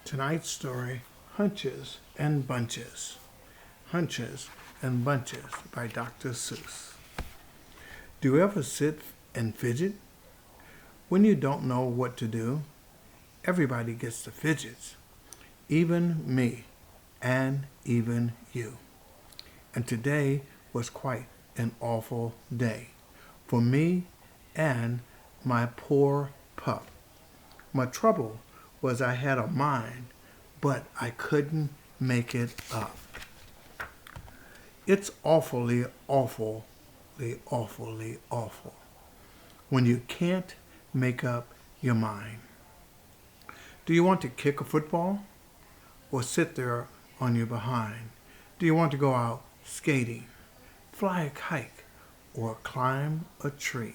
Tonight's story, Hunches and Bunches. Hunches and Bunches by Dr. Seuss. Do you ever sit and fidget? When you don't know what to do, everybody gets the fidgets. Even me, and even you. And today was quite an awful day for me and my poor pup. My trouble was I had a mind, but I couldn't make it up. It's awfully awful when you can't make up your mind. Do you want to kick a football or sit there on your behind? Do you want to go out skating, fly a kite, or climb a tree?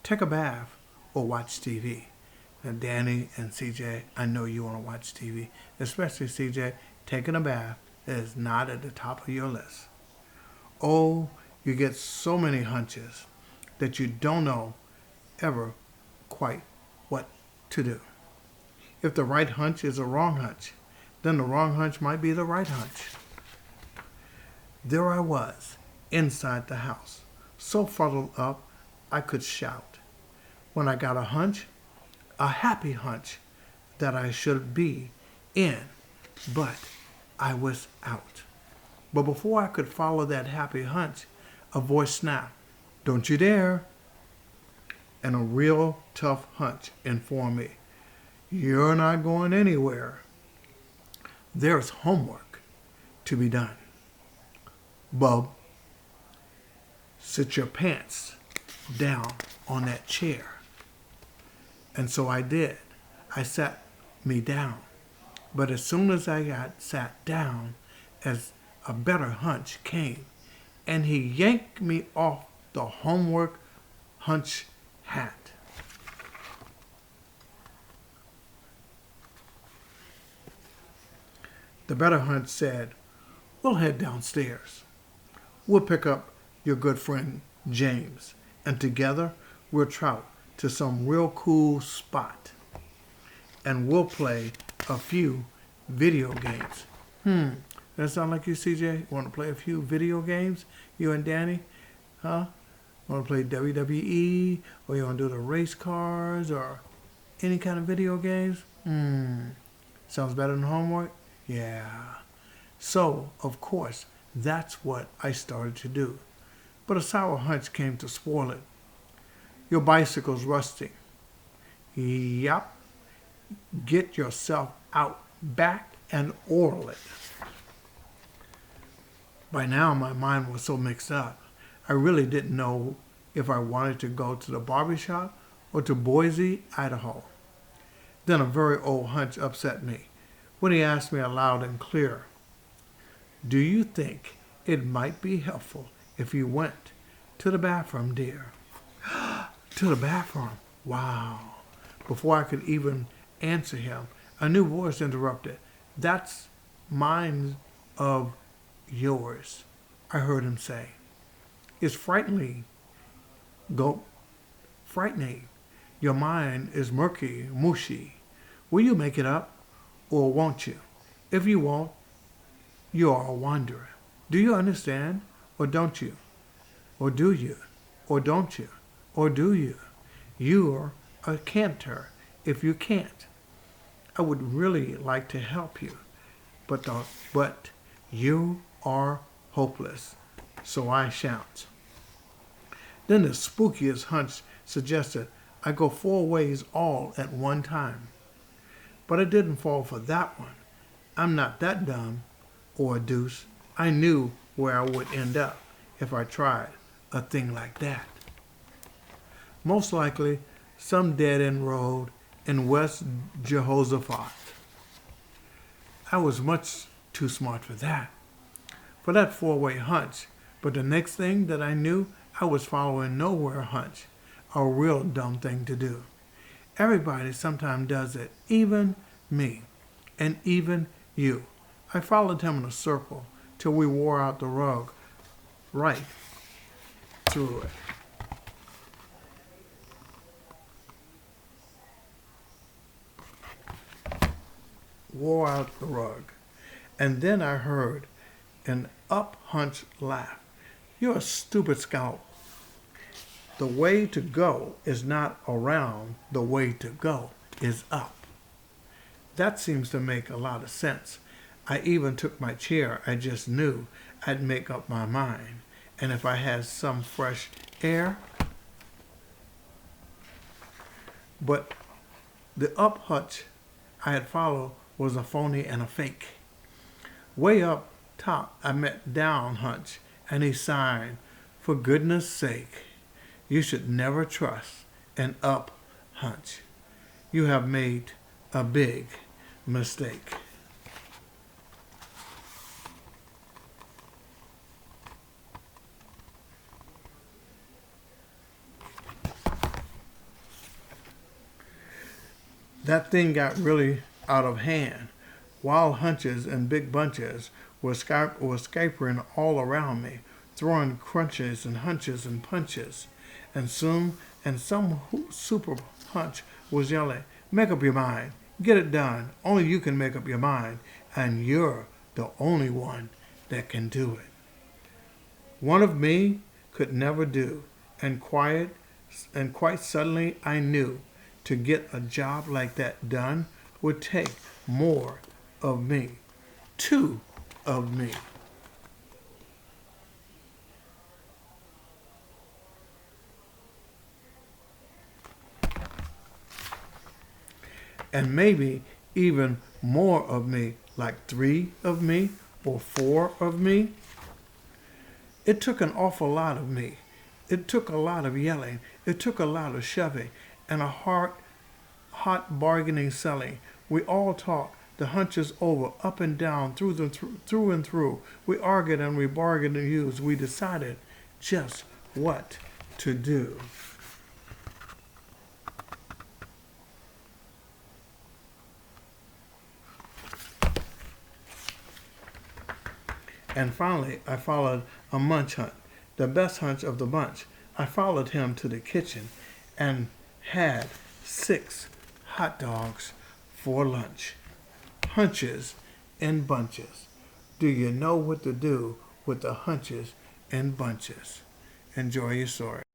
Take a bath or watch TV? Now, Danny and CJ, I know you want to watch TV, especially CJ. Taking a bath is not at the top of your list. Oh, you get so many hunches that you don't know ever quite what to do. If the right hunch is a wrong hunch, then the wrong hunch might be the right hunch. There I was, inside the house, so fuddled up I could shout. When I got a hunch, a happy hunch, that I should be in, but I was out. But before I could follow that happy hunch, a voice snapped, "Don't you dare!" And a real tough hunch informed me, "You're not going anywhere. There's homework to be done. Bub, sit your pants down on that chair." And so I did. I sat me down. But as soon as I got sat down, as a better hunch came, and he yanked me off the homework hunch hat. The better hunch said, "We'll head downstairs. We'll pick up your good friend James, and together we'll trout to some real cool spot. And we'll play a few video games." That sound like you, CJ? Want to play a few video games? You and Danny? Huh? Want to play WWE? Or you want to do the race cars? Or any kind of video games? Sounds better than homework? Yeah. So, of course, that's what I started to do. But a sour hunch came to spoil it. "Your bicycle's rusting." Yup. Get yourself out back and oil it. By now, my mind was so mixed up, I really didn't know if I wanted to go to the barber shop or to Boise, Idaho. Then a very old hunch upset me when he asked me aloud and clear, "Do you think it might be helpful if you went to the bathroom, dear?" To the bathroom? Wow. Before I could even answer him, a new voice interrupted. "That's mine of yours," I heard him say. "It's frightening. Go frightening. Your mind is murky, mushy. Will you make it up, or won't you? If you won't, you are a wanderer. Do you understand, or don't you? Or do you? Or don't you? Or do you? You're a canter if you can't. I would really like to help you, but you are hopeless, so I shan't." Then the spookiest hunch suggested I go 4 ways all at one time. But I didn't fall for that one. I'm not that dumb or a deuce. I knew where I would end up if I tried a thing like that. Most likely some dead-end road in West Jehoshaphat. I was much too smart for that 4-way hunch. But the next thing that I knew, I was following nowhere hunch, a real dumb thing to do. Everybody sometimes does it, even me, and even you. I followed him in a circle till we wore out the rug right through it. wore out the rug. And then I heard an up Hunch laugh. You're a stupid scout. The way to go is not around. The way to go is up. That seems to make a lot of sense. I even took my chair. I just knew I'd make up my mind. And if I had some fresh air, but the up Hunch I had followed was a phony and a fake. Way up top, I met down Hunch, and he signed, for goodness sake, you should never trust an up Hunch. You have made a big mistake. That thing got really out of hand. Wild hunches and big bunches were scampering all around me, throwing crunches and hunches and punches. And soon, some super hunch was yelling, make up your mind. Get it done. Only you can make up your mind. And you're the only one that can do it. One of me could never do. And quite suddenly I knew to get a job like that done would take more of me. Two of me. And maybe even more of me, like 3 of me or 4 of me. It took an awful lot of me. It took a lot of yelling. It took a lot of shoving and a hot bargaining selling. We all talked the hunches over, up and down, through and through. We argued and we bargained and used. We decided just what to do. And finally, I followed a munch hunt, the best hunch of the bunch. I followed him to the kitchen and had 6 hot dogs for lunch. Hunches in bunches. Do you know what to do with the hunches in bunches? Enjoy your story.